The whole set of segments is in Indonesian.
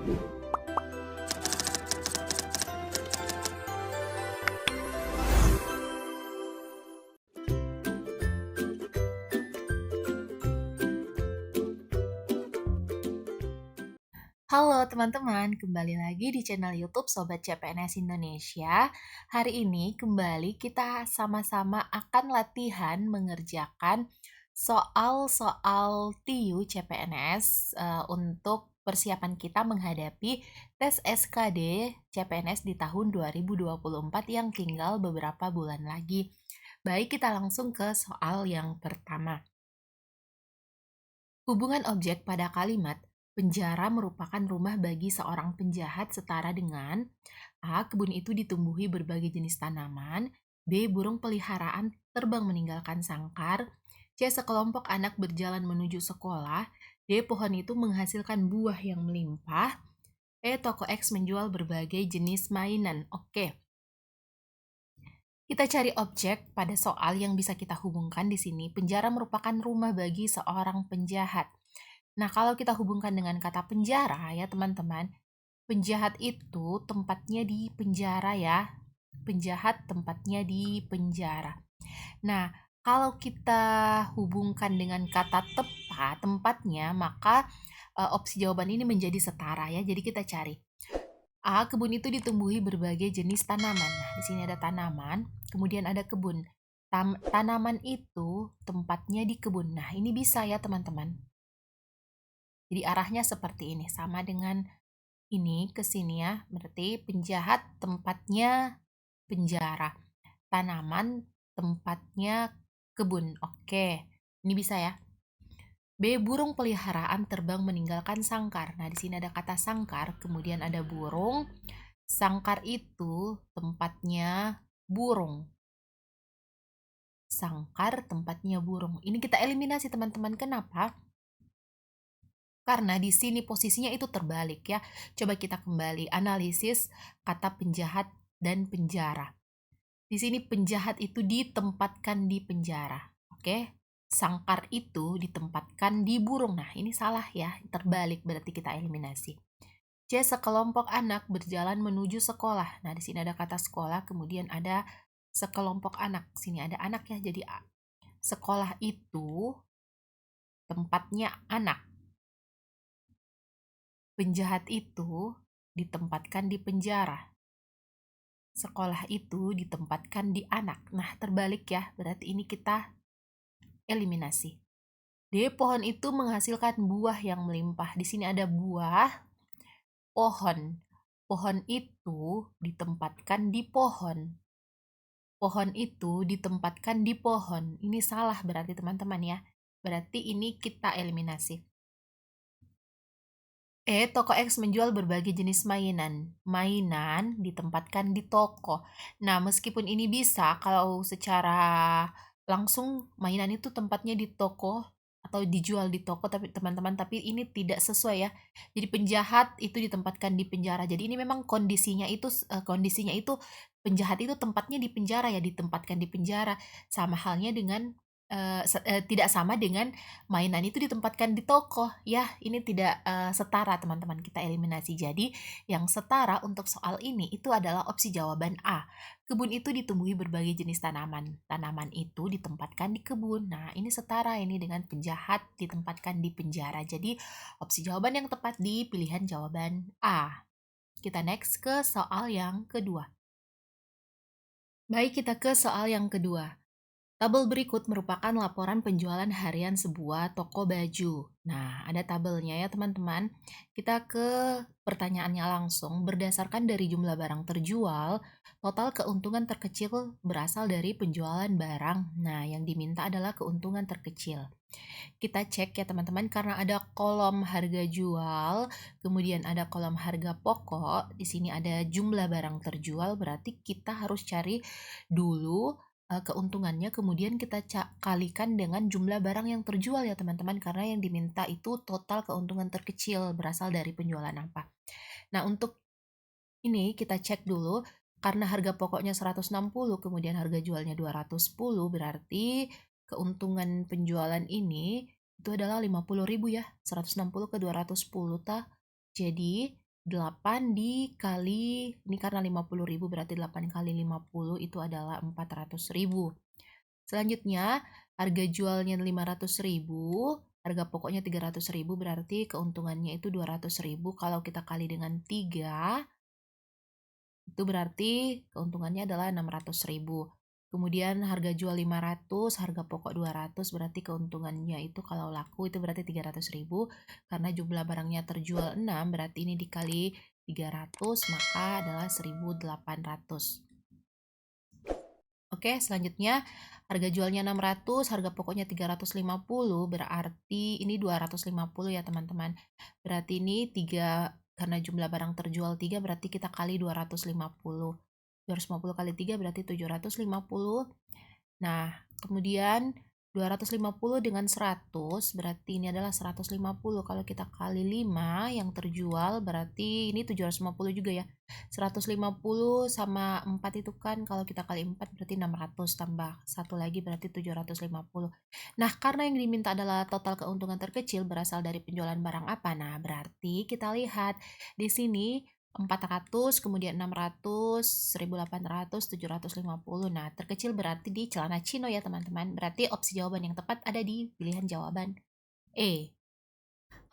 Halo teman-teman, kembali lagi di channel YouTube Sobat CPNS Indonesia. Hari ini kembali kita sama-sama akan latihan mengerjakan soal-soal TIU CPNS untuk persiapan kita menghadapi tes SKD CPNS di tahun 2024 yang tinggal beberapa bulan lagi. Baik, kita langsung ke soal yang pertama. Hubungan objek pada kalimat penjara merupakan rumah bagi seorang penjahat setara dengan A. Kebun itu ditumbuhi berbagai jenis tanaman. B. Burung peliharaan terbang meninggalkan sangkar. C. Sekelompok anak berjalan menuju sekolah. D. Pohon itu menghasilkan buah yang melimpah. E. Toko X menjual berbagai jenis mainan. Oke. Kita cari objek pada soal yang bisa kita hubungkan di sini. Penjara merupakan rumah bagi seorang penjahat. Nah, kalau kita hubungkan dengan kata penjara ya teman-teman, penjahat itu tempatnya di penjara ya. Penjahat tempatnya di penjara. Nah, kalau kita hubungkan dengan kata tepat tempatnya, maka opsi jawaban ini menjadi setara ya. Jadi kita cari. A. Kebun itu ditumbuhi berbagai jenis tanaman. Nah, di sini ada tanaman, kemudian ada kebun. Tanaman itu tempatnya di kebun. Nah, ini bisa ya teman-teman. Jadi arahnya seperti ini, sama dengan ini ke sini ya. Berarti penjahat tempatnya penjara. Tanaman tempatnya kebun. Oke, ini bisa ya. B. Burung peliharaan terbang meninggalkan sangkar. Nah, di sini ada kata sangkar, kemudian ada burung. Sangkar itu tempatnya burung. Sangkar tempatnya burung. Ini kita eliminasi teman-teman. Kenapa? Karena di sini posisinya itu terbalik ya. Coba kita kembali analisis kata penjahat dan penjara. Di sini penjahat itu ditempatkan di penjara. Oke? Sangkar itu ditempatkan di burung. Nah, ini salah ya. Terbalik berarti kita eliminasi. C. Sekelompok anak berjalan menuju sekolah. Nah, di sini ada kata sekolah, kemudian ada sekelompok anak. Sini ada anak ya, jadi A. Sekolah itu tempatnya anak. Penjahat itu ditempatkan di penjara. Sekolah itu ditempatkan di anak. Nah, terbalik ya, berarti ini kita eliminasi. D. Pohon itu menghasilkan buah yang melimpah. Di sini ada buah, pohon. Pohon itu ditempatkan di pohon. Pohon itu ditempatkan di pohon. Ini salah berarti teman-teman ya. Berarti ini kita eliminasi. E. Toko X menjual berbagai jenis mainan. Mainan ditempatkan di toko. Nah, meskipun ini bisa, kalau secara langsung mainan itu tempatnya di toko atau dijual di toko, tapi teman-teman, tapi ini tidak sesuai ya. Jadi penjahat itu ditempatkan di penjara. Jadi ini memang kondisinya itu penjahat itu tempatnya di penjara ya, ditempatkan di penjara. Sama halnya dengan tidak sama dengan mainan itu ditempatkan di toko ya, ini tidak setara teman-teman, kita eliminasi. Jadi yang setara untuk soal ini itu adalah opsi jawaban A. Kebun itu ditumbuhi berbagai jenis tanaman. Tanaman itu ditempatkan di kebun. Nah, ini setara ini dengan penjahat ditempatkan di penjara. Jadi opsi jawaban yang tepat di pilihan jawaban A. Kita next ke soal yang kedua. Baik, kita ke soal yang kedua. Tabel berikut merupakan laporan penjualan harian sebuah toko baju. Nah, ada tabelnya ya teman-teman. Kita ke pertanyaannya langsung. Berdasarkan dari jumlah barang terjual, total keuntungan terkecil berasal dari penjualan barang. Nah, yang diminta adalah keuntungan terkecil. Kita cek ya teman-teman, karena ada kolom harga jual, kemudian ada kolom harga pokok. Di sini ada jumlah barang terjual, berarti kita harus cari dulu keuntungannya, kemudian kita kalikan dengan jumlah barang yang terjual ya teman-teman, karena yang diminta itu total keuntungan terkecil berasal dari penjualan apa. Nah, untuk ini kita cek dulu, karena harga pokoknya 160, kemudian harga jualnya 210, berarti keuntungan penjualan ini itu adalah 50.000 ya, 160 ke 210 ta. Jadi 8 dikali, ini karena 50.000 berarti 8 kali 50 itu adalah 400.000. Selanjutnya, harga jualnya 500.000, harga pokoknya 300.000, berarti keuntungannya itu 200.000. Kalau kita kali dengan 3, itu berarti keuntungannya adalah 600.000. Kemudian harga jual 500, harga pokok 200, berarti keuntungannya itu kalau laku itu berarti 300.000. Karena jumlah barangnya terjual 6, berarti ini dikali 300, maka adalah 1.800. Oke, selanjutnya harga jualnya 600, harga pokoknya 350, berarti ini 250 ya teman-teman. Berarti ini 3, karena jumlah barang terjual 3, berarti kita kali 250. 250 kali 3 berarti 750. Nah, kemudian 250 dengan 100, berarti ini adalah 150. Kalau kita kali 5 yang terjual, berarti ini 750 juga ya. 150 sama 4 itu kan, kalau kita kali 4 berarti 600, tambah 1 lagi berarti 750. Nah, karena yang diminta adalah total keuntungan terkecil berasal dari penjualan barang apa? Nah, berarti kita lihat di sini 400, kemudian 600, 1.800, 750. Nah, terkecil berarti di celana chino ya teman-teman. Berarti opsi jawaban yang tepat ada di pilihan jawaban E.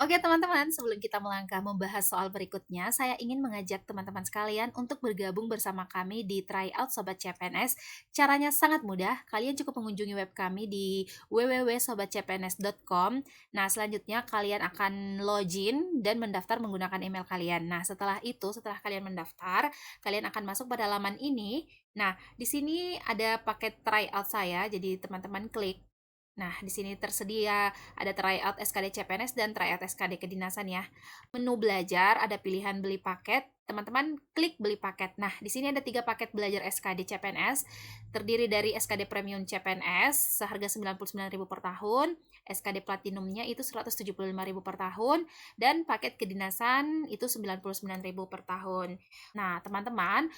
Oke teman-teman, sebelum kita melangkah membahas soal berikutnya, saya ingin mengajak teman-teman sekalian untuk bergabung bersama kami di Tryout Sobat CPNS. Caranya sangat mudah, kalian cukup mengunjungi web kami di www.sobatcpns.com. Nah, selanjutnya kalian akan login dan mendaftar menggunakan email kalian. Nah, setelah itu, setelah kalian mendaftar, kalian akan masuk pada laman ini. Nah, di sini ada paket tryout saya, jadi teman-teman klik. Nah, di sini tersedia ada tryout SKD CPNS dan tryout SKD kedinasan ya. Menu belajar, ada pilihan beli paket. Teman-teman klik beli paket. Nah, di sini ada 3 paket belajar SKD CPNS, terdiri dari SKD Premium CPNS seharga 99.000 per tahun, SKD Platinumnya itu 175.000 per tahun, dan paket kedinasan itu 99.000 per tahun. Nah, teman-teman,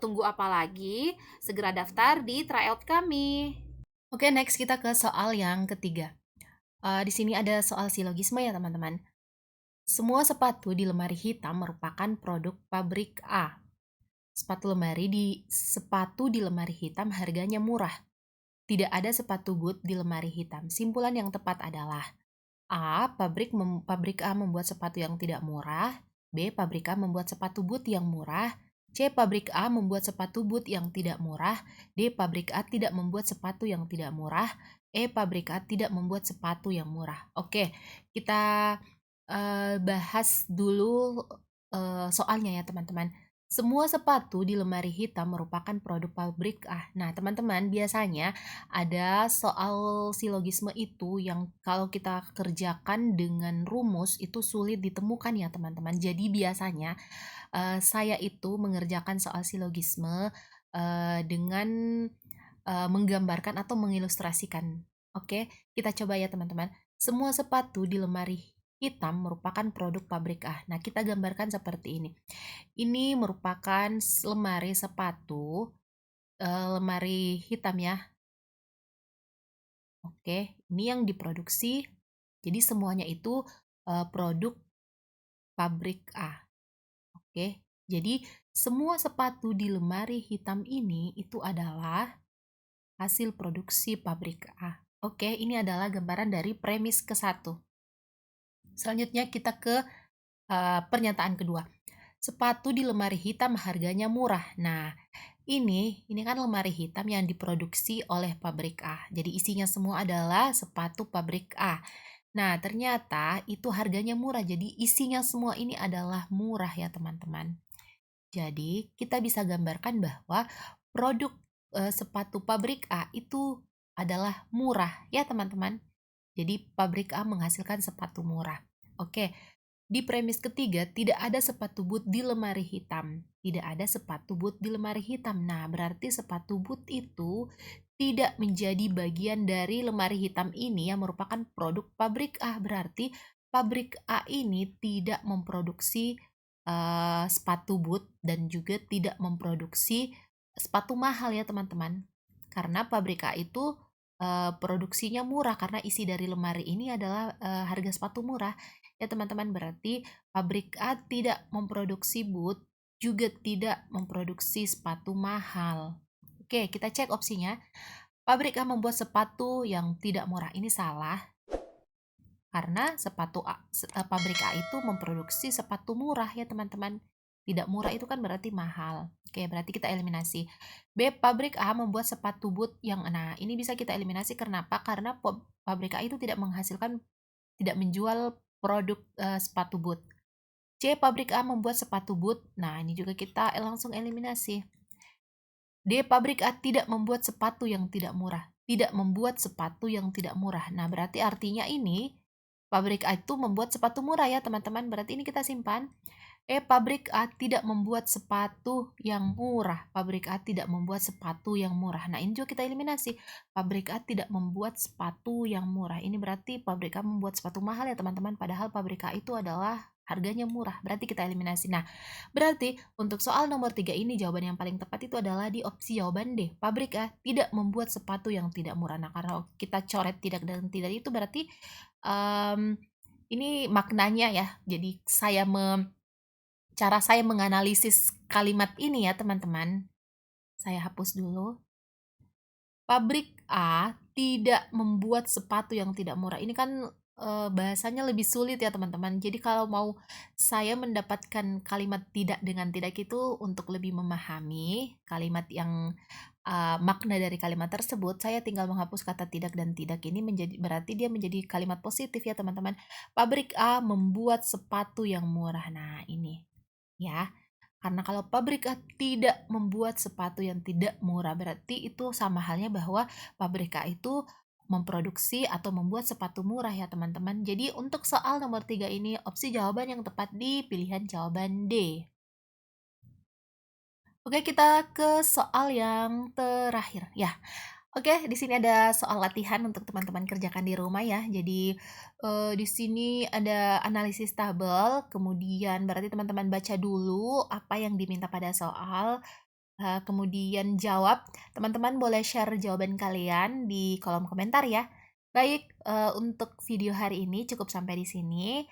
tunggu apa lagi? Segera daftar di tryout kami. Oke, next kita ke soal yang ketiga. Di sini ada soal silogisme ya teman-teman. Semua sepatu di lemari hitam merupakan produk pabrik A. Sepatu di lemari hitam harganya murah. Tidak ada sepatu boot di lemari hitam. Simpulan yang tepat adalah A. Pabrik A membuat sepatu yang tidak murah. B. Pabrik A membuat sepatu boot yang murah. C. Pabrik A membuat sepatu boot yang tidak murah. D. Pabrik A tidak membuat sepatu yang tidak murah. E. Pabrik A tidak membuat sepatu yang murah. Oke, kita bahas dulu soalnya ya teman-teman. Semua sepatu di lemari hitam merupakan produk pabrik A. Nah, teman-teman, biasanya ada soal silogisme itu yang kalau kita kerjakan dengan rumus itu sulit ditemukan ya teman-teman. Jadi biasanya saya itu mengerjakan soal silogisme dengan menggambarkan atau mengilustrasikan. Oke, kita coba ya teman-teman. Semua sepatu di lemari hitam merupakan produk pabrik A. Nah, kita gambarkan seperti ini. Ini merupakan lemari sepatu, lemari hitam ya. Oke, ini yang diproduksi. Jadi semuanya itu produk pabrik A. Oke, jadi semua sepatu di lemari hitam ini itu adalah hasil produksi pabrik A. Oke, ini adalah gambaran dari premis ke-1. Selanjutnya kita ke pernyataan kedua. Sepatu di lemari hitam harganya murah. Nah, ini kan lemari hitam yang diproduksi oleh pabrik A. Jadi isinya semua adalah sepatu pabrik A. Nah, ternyata itu harganya murah. Jadi isinya semua ini adalah murah ya, teman-teman. Jadi, kita bisa gambarkan bahwa produk sepatu pabrik A itu adalah murah ya, teman-teman. Jadi, pabrik A menghasilkan sepatu murah. Oke, di premis ketiga, tidak ada sepatu boot di lemari hitam. Tidak ada sepatu boot di lemari hitam. Nah, berarti sepatu boot itu tidak menjadi bagian dari lemari hitam ini yang merupakan produk pabrik A. Berarti pabrik A ini tidak memproduksi sepatu boot dan juga tidak memproduksi sepatu mahal ya teman-teman. Karena pabrik A itu produksinya murah karena isi dari lemari ini adalah harga sepatu murah. Ya teman-teman, berarti pabrik A tidak memproduksi boot, juga tidak memproduksi sepatu mahal. Oke, kita cek opsinya. Pabrik A membuat sepatu yang tidak murah. Ini salah, karena pabrik A itu memproduksi sepatu murah ya teman-teman. Tidak murah itu kan berarti mahal. Oke, berarti kita eliminasi. B, pabrik A membuat sepatu boot yang, nah ini bisa kita eliminasi. Kenapa? Karena pabrik A itu tidak menjual produk sepatu boot. C, pabrik A membuat sepatu boot. Nah, ini juga kita langsung eliminasi. D, pabrik A tidak membuat sepatu yang tidak murah. Tidak membuat sepatu yang tidak murah. Nah, berarti artinya ini pabrik A itu membuat sepatu murah ya, teman-teman. Berarti ini kita simpan. Pabrik A tidak membuat sepatu yang murah. Pabrik A tidak membuat sepatu yang murah. Nah, ini juga kita eliminasi. Pabrik A tidak membuat sepatu yang murah. Ini berarti pabrik A membuat sepatu mahal ya, teman-teman. Padahal pabrik A itu adalah harganya murah. Berarti kita eliminasi. Nah, berarti untuk soal nomor 3 ini jawaban yang paling tepat itu adalah di opsi jawaban D. Pabrik A tidak membuat sepatu yang tidak murah. Nah, karena kita coret tidak dan tidak itu berarti ini maknanya ya. Jadi cara saya menganalisis kalimat ini ya teman-teman. Saya hapus dulu. Pabrik A tidak membuat sepatu yang tidak murah. Ini kan bahasanya lebih sulit ya teman-teman. Jadi kalau mau saya mendapatkan kalimat tidak dengan tidak itu untuk lebih memahami kalimat yang makna dari kalimat tersebut, saya tinggal menghapus kata tidak dan tidak ini berarti dia menjadi kalimat positif ya teman-teman. Pabrik A membuat sepatu yang murah. Nah, ini ya. Karena kalau pabrik A tidak membuat sepatu yang tidak murah, berarti itu sama halnya bahwa pabrik A itu memproduksi atau membuat sepatu murah ya teman-teman. Jadi untuk soal nomor 3 ini opsi jawaban yang tepat di pilihan jawaban D. Oke, kita ke soal yang terakhir ya. Oke, di sini ada soal latihan untuk teman-teman kerjakan di rumah ya. Jadi di sini ada analisis tabel, kemudian berarti teman-teman baca dulu apa yang diminta pada soal, kemudian jawab. Teman-teman boleh share jawaban kalian di kolom komentar ya. Baik, untuk video hari ini cukup sampai di sini.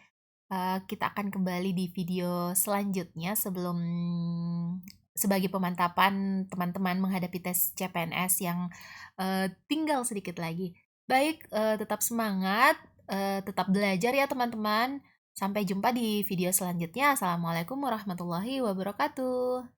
Kita akan kembali di video selanjutnya sebagai pemantapan teman-teman menghadapi tes CPNS yang tinggal sedikit lagi. Baik, tetap semangat, tetap belajar ya teman-teman. Sampai jumpa di video selanjutnya. Assalamualaikum warahmatullahi wabarakatuh.